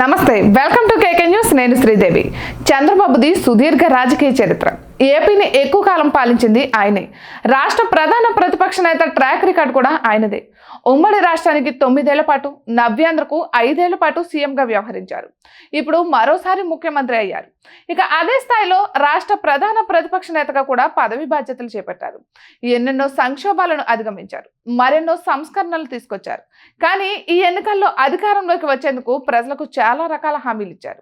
నమస్తే, welcome to KK news. నేను శ్రీదేవి. చంద్రబాబుది సుదీర్ఘ రాజకీయ చరిత్ర. ఏపీని ఎక్కువ కాలం పాలించింది ఆయనే. రాష్ట్ర ప్రధాన ప్రతిపక్ష నేత ట్రాక్ రికార్డు కూడా ఆయనదే. ఉమ్మడి రాష్ట్రానికి 9 ఏళ్ల పాటు, నవ్యాంధ్రకు 5 ఏళ్ల పాటు సీఎంగా వ్యవహరించారు. ఇప్పుడు మరోసారి ముఖ్యమంత్రి అయ్యారు. ఇక అదే స్థాయిలో రాష్ట్ర ప్రధాన ప్రతిపక్ష నేతగా కూడా పదవి బాధ్యతలు చేపట్టారు. ఎన్నెన్నో సంక్షోభాలను అధిగమించారు, మరెన్నో సంస్కరణలు తీసుకొచ్చారు. కానీ ఈ ఎన్నికల్లో అధికారంలోకి వచ్చేందుకు ప్రజలకు చాలా రకాల హామీలు ఇచ్చారు.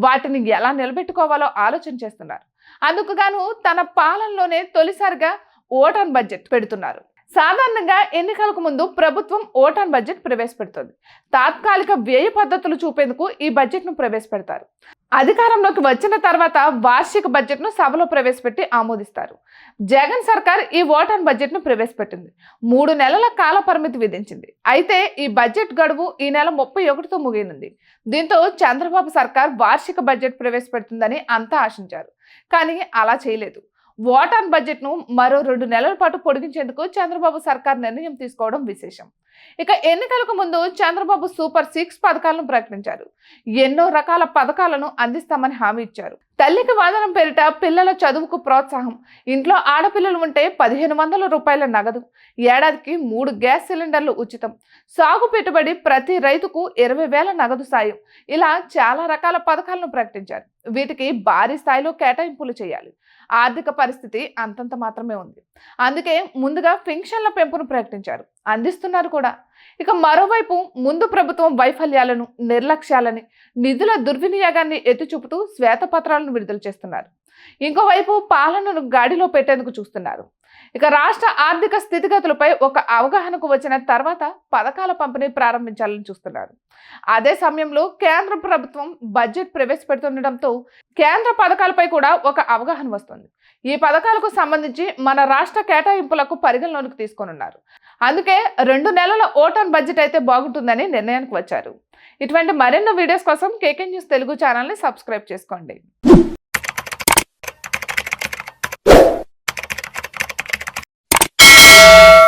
వాటిని ఎలా నిలబెట్టుకోవాలో ఆలోచన చేస్తున్నారు. అందుకు గాను తన పాలనలోనే తొలిసారిగా ఓటాన్ బడ్జెట్ పెడుతున్నారు. సాధారణంగా ఎన్నికలకు ముందు ప్రభుత్వం ఓటాన్ బడ్జెట్ ప్రవేశపెడుతుంది. తాత్కాలిక వ్యయ పద్ధతులు చూపేందుకు ఈ బడ్జెట్ను ప్రవేశపెడతారు. అధికారంలోకి వచ్చిన తర్వాత వార్షిక బడ్జెట్ను సభలో ప్రవేశపెట్టి ఆమోదిస్తారు. జగన్ సర్కార్ ఈ ఓటాన్ బడ్జెట్ను ప్రవేశపెట్టింది. 3 నెలల కాల పరిమితి విధించింది. అయితే ఈ బడ్జెట్ గడువు ఈ నెల 31తో ముగియనుంది. దీంతో చంద్రబాబు సర్కార్ వార్షిక బడ్జెట్ ప్రవేశపెడుతుందని అంతా ఆశించారు. కానీ అలా చేయలేదు. ఓటాన్ బడ్జెట్ను మరో 2 నెలల పాటు పొడిగించేందుకు చంద్రబాబు సర్కార్ నిర్ణయం తీసుకోవడం విశేషం. ఇక ఎన్నికలకు ముందు చంద్రబాబు సూపర్ 6 పథకాలను ప్రకటించారు. ఎన్నో రకాల పథకాలను అందిస్తామని హామీ ఇచ్చారు. తల్లికి వందనం పేరిట పిల్లల చదువుకు ప్రోత్సాహం, ఇంట్లో ఆడపిల్లలు ఉంటే 1500 రూపాయల నగదు, ఏడాదికి 3 గ్యాస్ సిలిండర్లు ఉచితం, సాగు పెట్టుబడి ప్రతి రైతుకు 20,000 నగదు సాయం, ఇలా చాలా రకాల పథకాలను ప్రకటించారు. వీటికి భారీ స్థాయిలో కేటాయింపులు చేయాలి. ఆర్థిక పరిస్థితి అంతంత మాత్రమే ఉంది. అందుకే ముందుగా పెన్షన్ల పెంపును ప్రకటించారు, అందిస్తున్నారు కూడా. ఇక మరోవైపు ముందు ప్రభుత్వం వైఫల్యాలను, నిర్లక్ష్యాలని, నిధుల దుర్వినియోగాన్ని ఎత్తిచూపుతూ శ్వేతపత్రాలను విడుదల చేస్తున్నారు. ఇంకోవైపు పాలనను గాడిలో పెట్టేందుకు చూస్తున్నారు. ఇక రాష్ట్ర ఆర్థిక స్థితిగతులపై ఒక అవగాహనకు వచ్చిన తర్వాత పథకాల పంపిణీ ప్రారంభించాలని చూస్తున్నారు. అదే సమయంలో కేంద్ర ప్రభుత్వం బడ్జెట్ ప్రవేశపెడుతుండటంతో కేంద్ర పథకాలపై కూడా ఒక అవగాహన వస్తుంది. ఈ పథకాలకు సంబంధించి మన రాష్ట్ర కేటాయింపులకు పరిగణలోకి తీసుకోనున్నారు. అందుకే 2 నెలల ఓటాన్ బడ్జెట్ అయితే బాగుంటుందని నిర్ణయానికి వచ్చారు. ఇటువంటి మరెన్నో వీడియోస్ కోసం కేకే న్యూస్ తెలుగు ఛానల్ని సబ్స్క్రైబ్ చేసుకోండి.